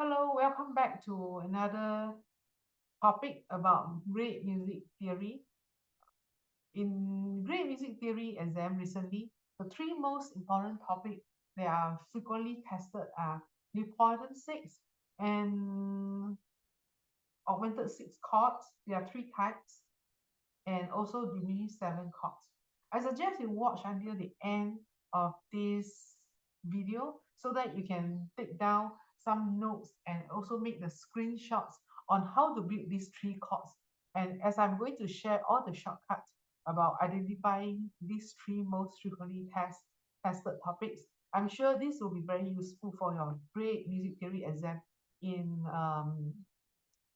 Hello, welcome back to another topic about great music theory. In great music theory exam recently, the three most important topics that are frequently tested are Neapolitan 6 and Augmented 6 chords. There are three types, and also Diminished 7 chords. I suggest you watch until the end of this video so that you can take down some notes and also make the screenshots on how to build these three chords. And as I'm going to share all the shortcuts about identifying these three most frequently tested topics, I'm sure this will be very useful for your great music theory exam in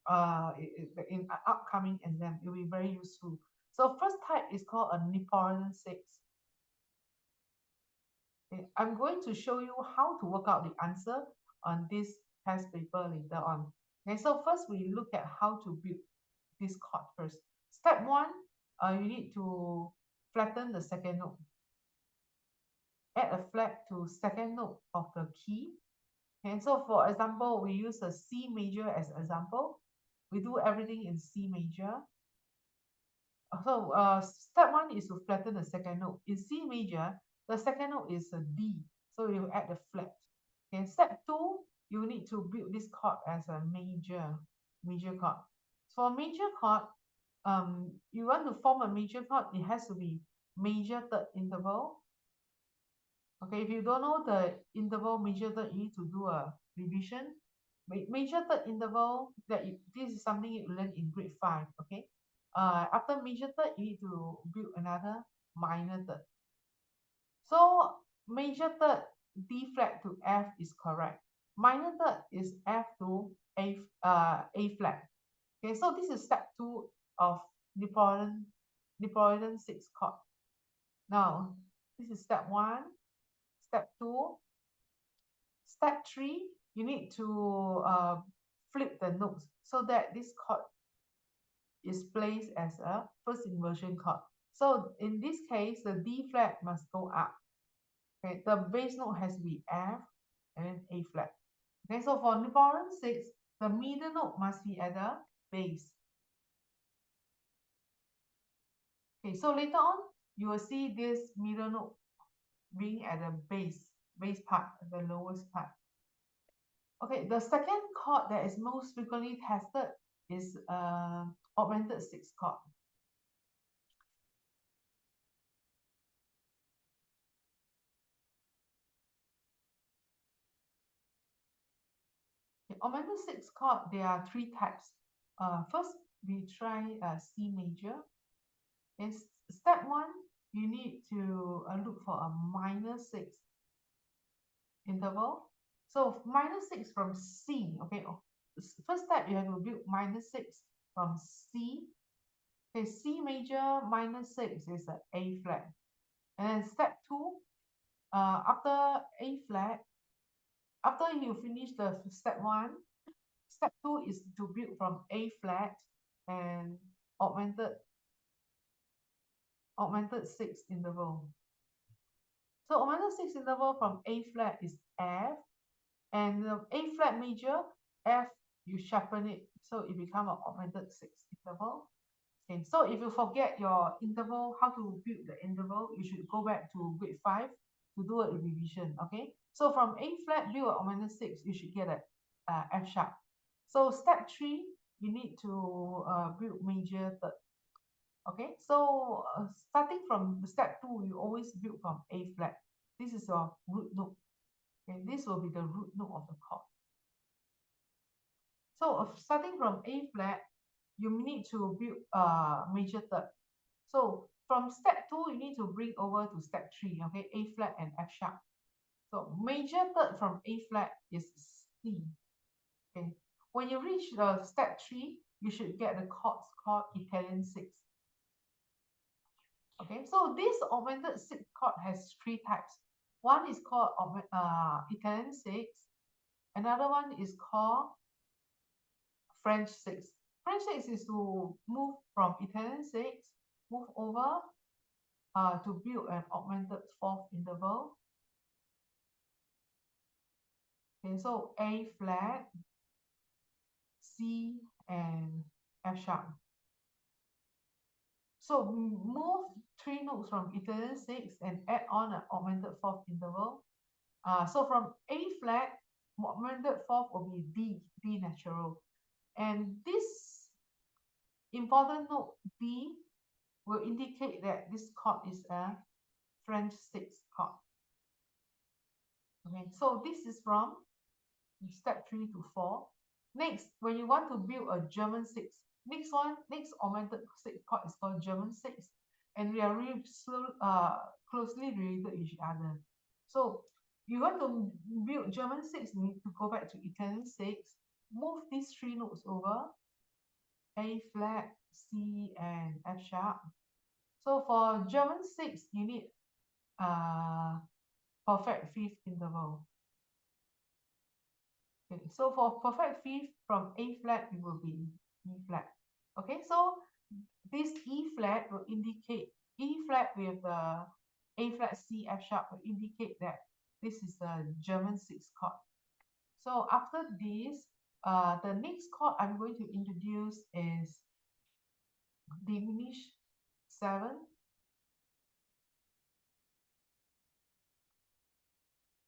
in upcoming exam. It will be very useful. So first type is called a Neapolitan 6. Okay, I'm going to show you how to work out the answer on this test paper later on. Okay, so first we look at how to build this chord first. Step one, you need to flatten the second note. Add a flat to second note of the key. And so for example, we use a C major as example. We do everything in C major. So step one is to flatten the second note. In C major, the second note is a D. So you add the flat. Okay, step two, you need to build this chord as a major chord. For major chord, you want to form a major chord, it has to be major third interval. Okay, if you don't know the interval major third, you need to do a revision. Major third interval, this is something you learn in grade 5. Okay, after major third, you need to build another minor third. So major third D flat to F is correct. Minor third is F to A flat. Okay, so this is step 2 of Neapolitan 6 chord. Now this is step 1, step 2, step 3. You need to flip the notes so that this chord is placed as a first inversion chord. So in this case, the D flat must go up. Okay, the bass note has to be F and then A flat. Okay, so for Neapolitan 6, the middle note must be at the bass. Okay, so later on, you will see this middle note being at the bass part, the lowest part. Okay, the second chord that is most frequently tested is Augmented 6 chord. Okay, Augmented 6 chord, there are three types. First, we try C major. Is step 1, you need to look for a minor 6 interval. So minor 6 from C, okay. First step, you have to build minor 6 from C. Okay, C major minor 6 is an A flat. And then step 2, after A flat, after you finish the step 1, step 2 is to build from A flat and augmented 6 interval. So augmented 6 interval from A flat is F, and the A flat major, F, you sharpen it, so it becomes an augmented 6 interval. Okay, so if you forget your interval, how to build the interval, you should go back to grade 5 to do a revision. Okay, so from A flat, build an augmented 6, you should get a F sharp. So step 3, you need to build major third. Okay, so starting from step 2, you always build from A flat. This is your root note. Okay, this will be the root note of the chord. So starting from A flat, you need to build major third. So from step 2, you need to bring over to step 3, okay, A flat and F sharp. So major third from A flat is C. Okay, when you reach the step 3, you should get the chords called Italian 6. Okay, so this augmented 6 chord has three types. One is called Italian 6. Another one is called French 6. French 6 is to move from Italian 6, move over to build an augmented 4th interval. Okay, so A flat, C, and F sharp. So move 3 notes from Italian 6 and add on an augmented fourth interval. So from A flat, augmented fourth will be D natural. And this important note D will indicate that this chord is a French 6 chord. Okay, so this is from step 3 to 4. Next, when you want to build a German 6, next augmented 6 chord is called German 6, and we are really closely related to each other. So you want to build German 6, you need to go back to Italian 6, move these 3 notes over, A flat, C, and F sharp. So for German 6, you need perfect fifth interval. Okay, so for perfect fifth from A flat, it will be E flat. Okay, so this E flat will indicate E flat with the A flat C F sharp will indicate that this is the German 6 chord. So after this, the next chord I'm going to introduce is diminished 7.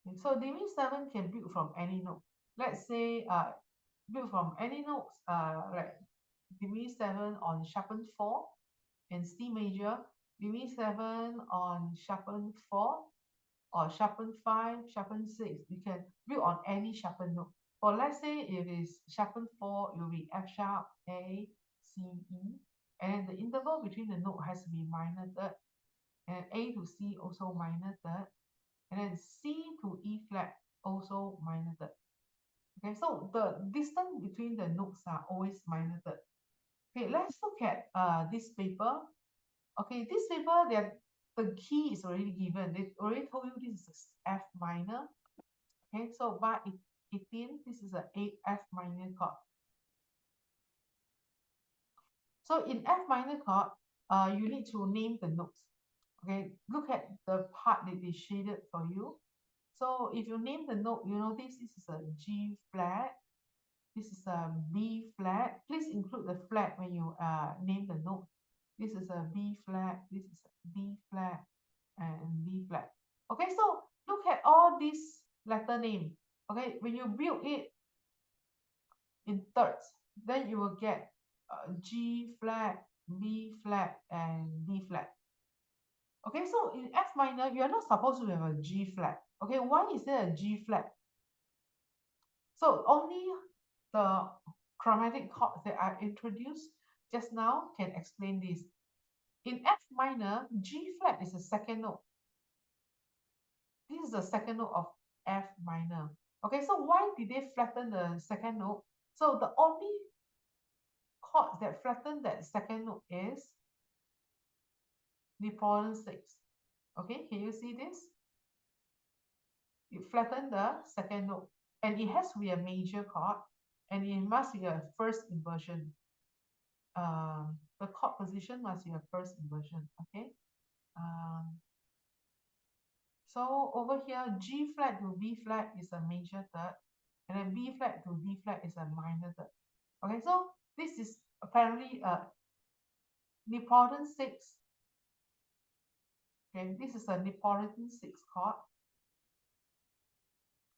Okay, so diminished 7 can build from any note. Let's say build from any notes like diminished 7 on sharpened 4 and C major, diminished 7 on sharpened 4 or sharpened 5, sharpened 6. You can build on any sharpened note. For let's say if it's sharpened 4, it will be F sharp, A, C, E. And the interval between the note has to be minor third. And A to C also minor third. And then C to E flat also minor third. Okay, so the distance between the notes are always minor third. Okay, let's look at this paper. Okay, this paper, the key is already given. They already told you this is F minor. Okay, so bar 18, this is a F minor chord. So in F minor chord, you need to name the notes. Okay, look at the part that they shaded for you. So if you name the note, you notice this is a G flat. This is a B flat. Please include the flat when you name the note. This is a B flat. This is a D flat and D flat. Okay, so look at all these letter name. Okay, when you build it in thirds, then you will get G flat, B flat, and D flat. Okay, so in F minor, you are not supposed to have a G flat. Okay, why is there a G flat? So only the chromatic chords that I introduced just now can explain this. In F minor, G flat is the second note. This is the second note of F minor. Okay, so why did they flatten the second note? So the only chord that flatten that second note is Neapolitan 6. Okay, can you see this? You flatten the second note, and it has to be a major chord, and it must be a first inversion. The chord position must be a first inversion. Okay. So over here, G flat to B flat is a major third, and then B flat to D flat is a minor third. Okay, so this is apparently a Neapolitan 6. Okay, this is a Neapolitan 6 chord.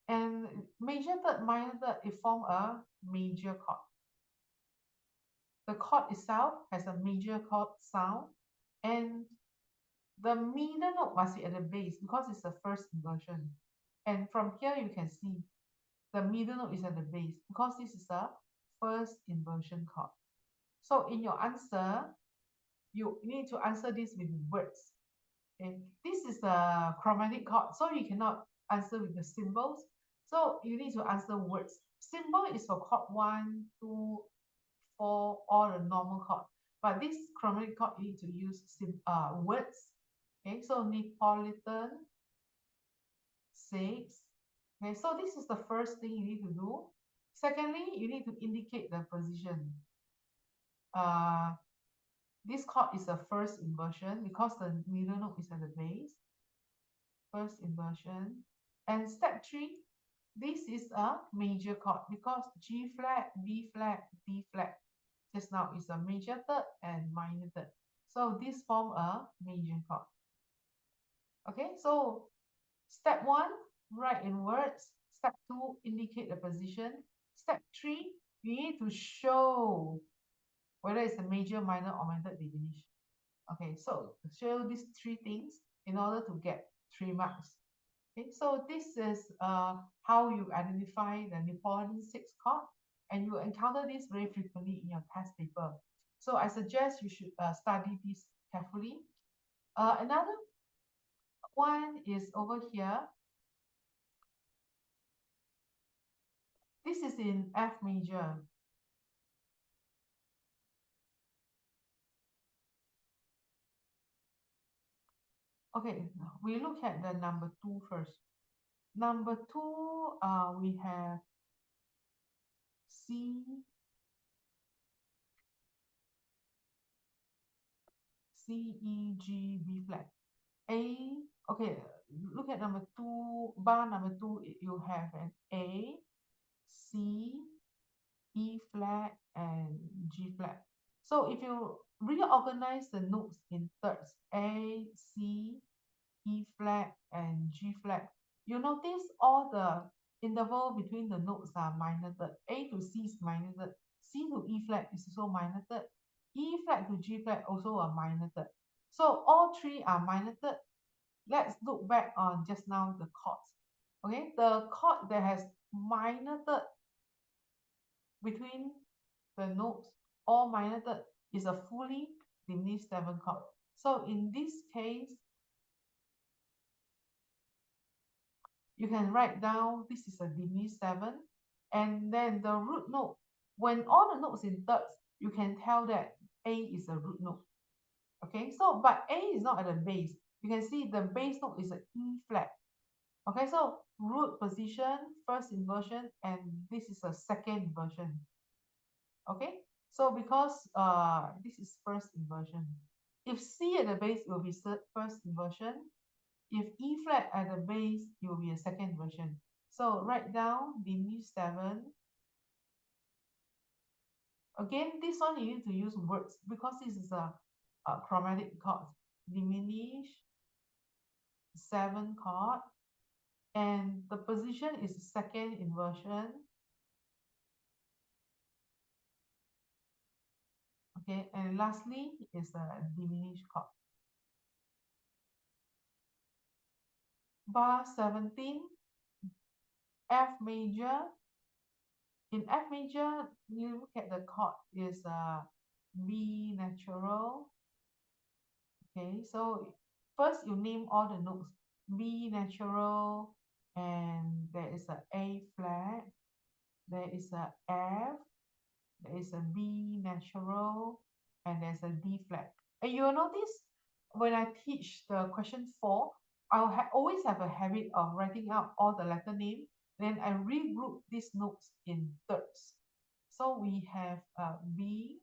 And major third, minor third, it form a major chord. The chord itself has a major chord sound, and the middle note must be at the base because it's the first inversion. And from here you can see the middle note is at the base because this is the first inversion chord. So in your answer, you need to answer this with words. Okay, this is the chromatic chord, so you cannot answer with the symbols. So you need to answer words. Symbol is for chord 1, 2, 4, all the normal chord. But this chromatic chord, you need to use words. Okay, so Neapolitan 6. Okay, so this is the first thing you need to do. Secondly, you need to indicate the position. This chord is the first inversion because the middle note is at the base. First inversion. And step 3, This is a major chord because G flat, B flat, D flat just now is a major third and minor third. So this form a major chord. Okay, so step 1, write in words. Step 2, indicate the position. Step 3, you need to show whether it's a major, minor, augmented, diminished. Okay, so show these 3 things in order to get 3 marks. Okay, so this is how you identify the Neapolitan 6 chord, and you encounter this very frequently in your test paper. So I suggest you should study this carefully. Another one is over here. This is in F major. Okay, we look at the number 2 first. Number 2, we have C, E, G, B flat. A, okay, look at number 2, bar number 2, you have an A, C, E flat, and G flat. So if you reorganize the notes in thirds, A, C, E flat, and G flat, you notice all the interval between the notes are minor third. A to C is minor third. C to E flat is also minor third. E flat to G flat also a minor third. So all 3 are minor third. Let's look back on just now the chords. Okay, the chord that has minor third between the notes, all minor third, is a fully diminished 7 chord. So in this case, you can write down this is a diminished 7, and then the root note, when all the notes in thirds, you can tell that A is a root note. Okay, so but A is not at the base. You can see the base note is an E flat. Okay, so root position, first inversion, and this is a second inversion. Okay, so because this is first inversion. If C at the base, it will be first inversion. If E flat at the base, it will be a second inversion. So write down diminished 7. Again, this one you need to use words because this is a chromatic chord. Diminished 7 chord, and the position is second inversion. Okay, and lastly is the diminished chord. Bar 17, F major. In F major, you look at the chord is B natural. Okay, so first you name all the notes. B natural, and there is a flat, there is a F, there is a B natural, and there's a D flat. And you will notice when I teach the question 4, I'll always have a habit of writing out all the letter name. Then I regroup these notes in thirds. So we have B,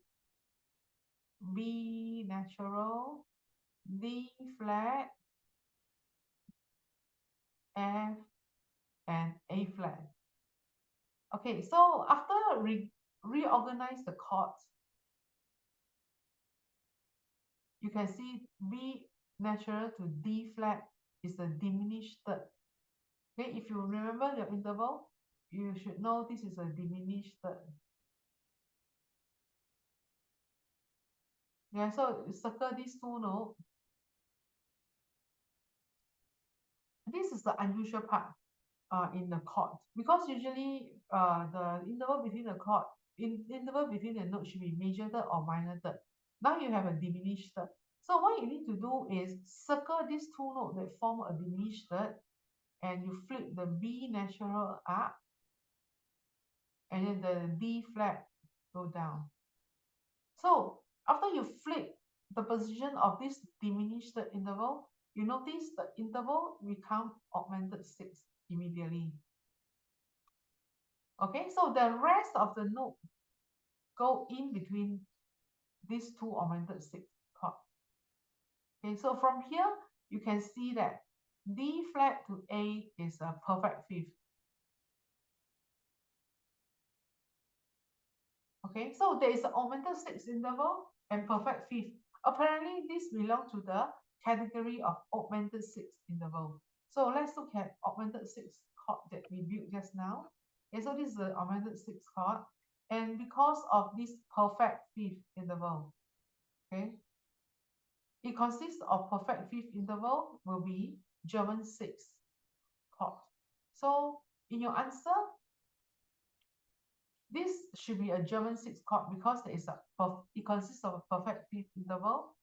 B natural, D flat, F, and A flat. Okay, so after reorganize the chords, you can see B natural to D flat is a diminished third. Okay, if you remember your interval, you should know this is a diminished third. Yeah, so circle these 2 notes. This is the unusual part in the chord, because usually the interval between the chord, interval between the notes should be major third or minor third. Now you have a diminished third. So what you need to do is circle these 2 notes that form a diminished third, and you flip the B natural up, and then the D flat go down. So after you flip the position of this diminished interval, you notice the interval become augmented 6 immediately. Okay, so the rest of the note go in between these 2 augmented 6 chords. Okay, so from here you can see that D flat to A is a perfect fifth. Okay, so there is an augmented sixth interval and perfect fifth. Apparently, this belongs to the category of augmented sixth interval. So let's look at augmented sixth chord that we built just now. Okay, so this is the augmented sixth chord, and because of this perfect fifth interval, okay, it consists of perfect fifth interval will be German sixth chord. So in your answer, this should be a German sixth chord because there is it consists of a perfect fifth interval,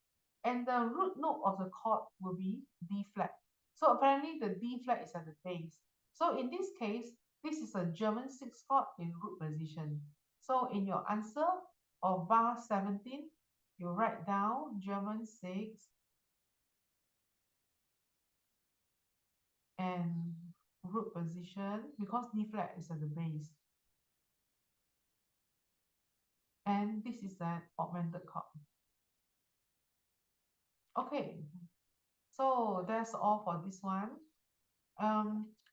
and the root note of the chord will be D flat. So apparently the D flat is at the base. So in this case, this is a German sixth chord in root position. So in your answer of bar 17, you write down German sixth and root position because D flat is at the base. And this is an augmented chord. Okay, so that's all for this one.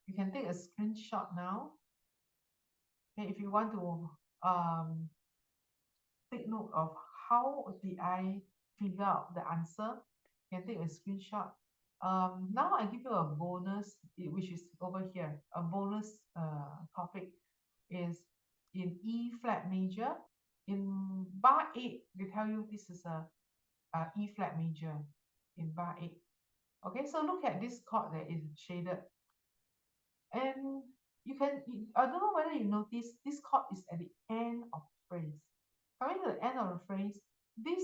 You can take a screenshot now. Okay, if you want to take note of how did I figure out the answer, you can take a screenshot. Now I give you a bonus, which is over here. A bonus topic is in E flat major. In bar 8, they tell you this is a E flat major in bar 8. Okay, so look at this chord that is shaded. And I don't know whether you notice this chord is at the end of the phrase. Coming to the end of the phrase, this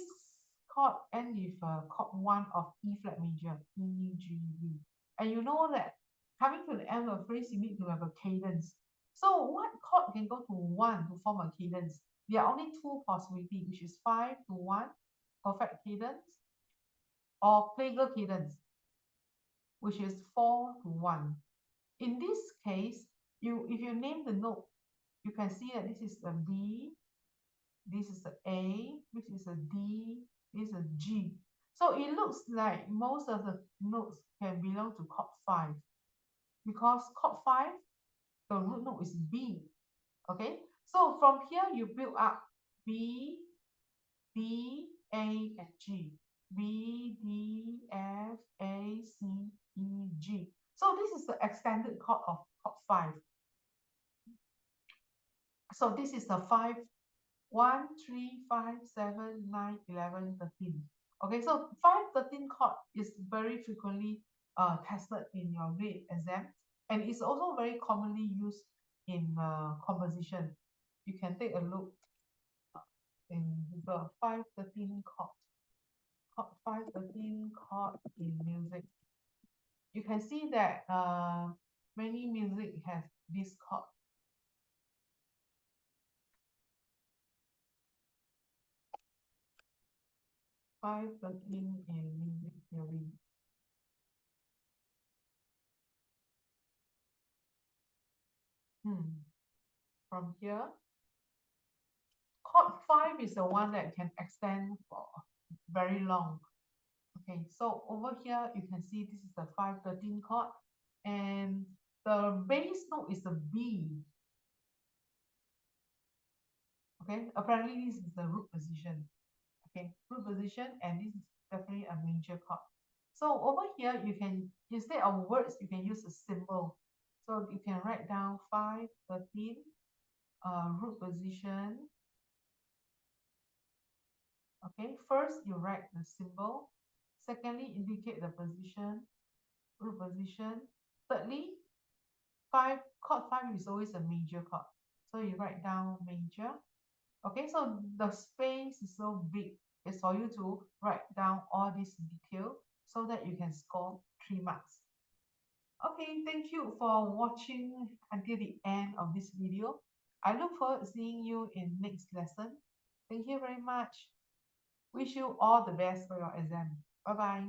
chord ends with chord 1 of E flat major, E, G, B. And you know that coming to the end of the phrase, you need to have a cadence. So what chord can go to 1 to form a cadence? There are only two possibilities, which is 5 to 1, perfect cadence, or plagal cadence, which is 4 to 1. In this case, if you name the note, you can see that this is a B, this is a A, this is a D, this is a G. So it looks like most of the notes can belong to chord 5 because chord 5, the root note is B. Okay, so from here you build up B, D, A, and G. B, D, F, A, C, E, G. So this is the extended chord of chord 5. So this is the 5, 1, 3, 5, 7, 9, 11, 13. Okay, so 5, 13 chord is very frequently tested in your grade exam, and it's also very commonly used in composition. You can take a look in the 5, 13 chord. 5, 13 chord in music. You can see that many music has this chord. 5, 13 in music theory. From here, chord 5 is the one that can extend for very long. Okay, so over here you can see this is the 5, 13 chord, and the bass note is the B. Okay, apparently this is the root position. Okay, root position, and this is definitely a major chord. So over here, you can, instead of words, you can use a symbol. So you can write down 5, 13, root position. Okay, first you write the symbol. Secondly, indicate the position, root position. Thirdly, chord 5 is always a major chord. So you write down major. Okay, so the space is so big. It's for you to write down all this detail so that you can score 3 marks. Okay, thank you for watching until the end of this video. I look forward to seeing you in next lesson. Thank you very much. Wish you all the best for your exam. Bye-bye.